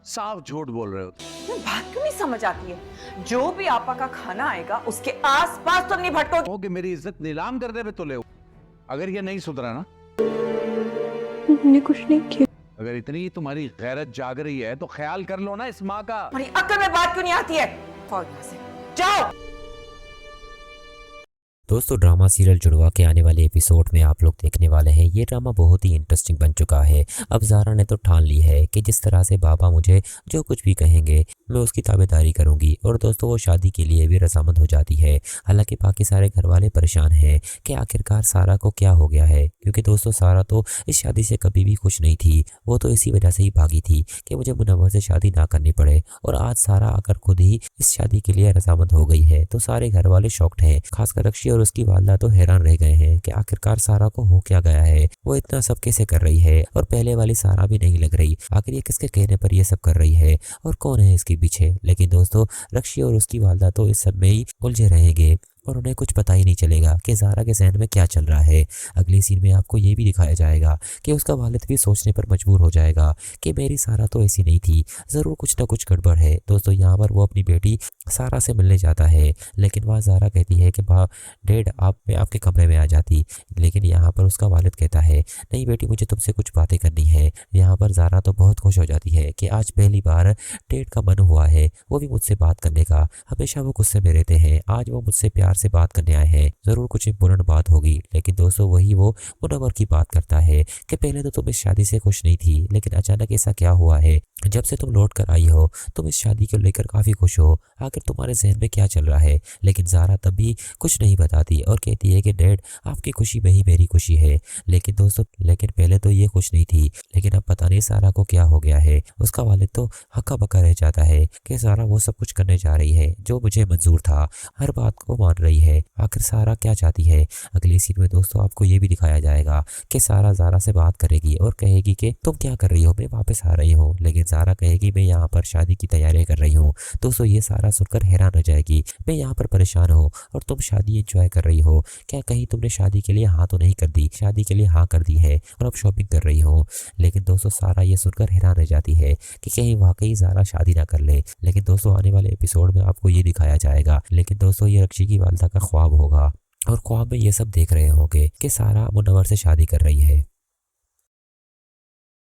साफ झूठ बोल रहे हो। तुम्हें बात क्यों नहीं समझ आती है? जो भी आपा का खाना आएगा उसके आसपास तुम नहीं भटकोगे। हो कि मेरी इज्जत नीलाम करने पे तुले हो। अगर ये नहीं सुधरा ना, मैंने कुछ नहीं किया। अगर इतनी तुम्हारी गैरत जाग रही है तो ख्याल कर लो ना इस माँ का। तुम्हारी अक्ल में बात क्यों नहीं आती है? जाओ यहाँ से, जाओ। दोस्तों ड्रामा सीरियल जुड़वा के आने वाले एपिसोड में आप लोग देखने वाले हैं। ये ड्रामा बहुत ही इंटरेस्टिंग बन चुका है। अब ज़ारा ने तो ठान ली है कि जिस तरह से बाबा मुझे जो कुछ भी कहेंगे मैं उसकी ताबेदारी करूंगी। और दोस्तों वो शादी के लिए भी रजामंद हो जाती है। हालांकि बाकी सारे घर वाले परेशान हैं कि आखिरकार सारा को क्या हो गया है, क्योंकि दोस्तों सारा तो इस शादी से कभी भी खुश नहीं थी। वो तो इसी वजह से ही भागी थी कि मुझे मुनव्वर से शादी ना करनी पड़े, और आज सारा आकर खुद ही इस शादी के लिए रजामंद हो गई है। तो सारे घर वाले शॉक्ड हैं, खासकर रक्षी और उसकी वालदा तो हैरान रह गए हैं कि आखिरकार सारा को हो क्या गया है। वो इतना सब कैसे कर रही है, और पहले वाली सारा भी नहीं लग रही। आखिर ये किसके कहने पर ये सब कर रही है और कौन है इसके पीछे? लेकिन दोस्तों रक्षी और उसकी वालदा तो इस सब में ही उलझे रहेंगे और उन्हें कुछ पता ही नहीं चलेगा कि ज़ारा के जहन में क्या चल रहा है। अगली सीन में आपको ये भी दिखाया जाएगा कि उसका वालिद भी सोचने पर मजबूर हो जाएगा कि मेरी सारा तो ऐसी नहीं थी, ज़रूर कुछ ना कुछ गड़बड़ है। दोस्तों यहाँ पर वो अपनी बेटी सारा से मिलने जाता है, लेकिन वह ज़ारा कहती है कि डैड मैं आपके कमरे में आ जाती। लेकिन यहाँ पर उसका वालिद कहता है नहीं बेटी, मुझे तुमसे कुछ बातें करनी है। यहाँ पर ज़ारा तो बहुत खुश हो जाती है कि आज पहली बार डैड का मन हुआ है, वो भी मुझसे बात करने का। हमेशा वो गुस्से में रहते हैं, आज वो मुझसे प्यार से बात करने आए हैं, जरूर कुछ इम्पोर्टेंट बात होगी। लेकिन दोस्तों वही वो मुनव्वर की बात करता है कि पहले तो तुम इस शादी से खुश नहीं थी, लेकिन अचानक ऐसा क्या हुआ है? जब से तुम लौट कर आई हो तुम इस शादी को लेकर काफी खुश हो, आखिर तुम्हारे जहन में क्या चल रहा है? लेकिन ज़ारा तब भी कुछ नहीं बताती और कहती है कि डैड आपकी खुशी में ही मेरी खुशी है। लेकिन दोस्तों पहले तो ये खुश नहीं थी, लेकिन अब पता नहीं सारा को क्या हो गया है। उसका वालिद तो हक्का बक्का रह जाता है कि सारा वो सब कुछ करने जा रही है जो मुझे मंजूर था, हर बात को मान रही है। आखिर सारा क्या चाहती है? अगली सीन में दोस्तों आपको ये भी दिखाया जाएगा कि सारा ज़ारा से बात करेगी और कहेगी कि तुम क्या कर रही हो, मैं वापस आ रही हूँ। लेकिन ज़ारा कहेगी मैं यहाँ पर शादी की तैयारी कर रही हूँ। दोस्तों ये सारा सुनकर हैरान हो जाएगी, मैं यहाँ पर परेशान हूँ और तुम शादी एंजॉय कर रही हो, क्या कहीं तुमने शादी के लिए हाँ तो नहीं कर दी? शादी के लिए हाँ कर दी है और अब शॉपिंग कर रही हो। लेकिन दोस्तों सारा ये सुनकर हैरान रह जाती है कि कहीं वाकई ज़ारा शादी ना कर ले। लेकिन दोस्तों आने वाले एपिसोड में आपको ये दिखाया जाएगा। लेकिन दोस्तों ये रक्षी की वालदा का ख्वाब होगा और ख्वाब में ये सब देख रहे होंगे कि सारा मुनव्वर से शादी कर रही है।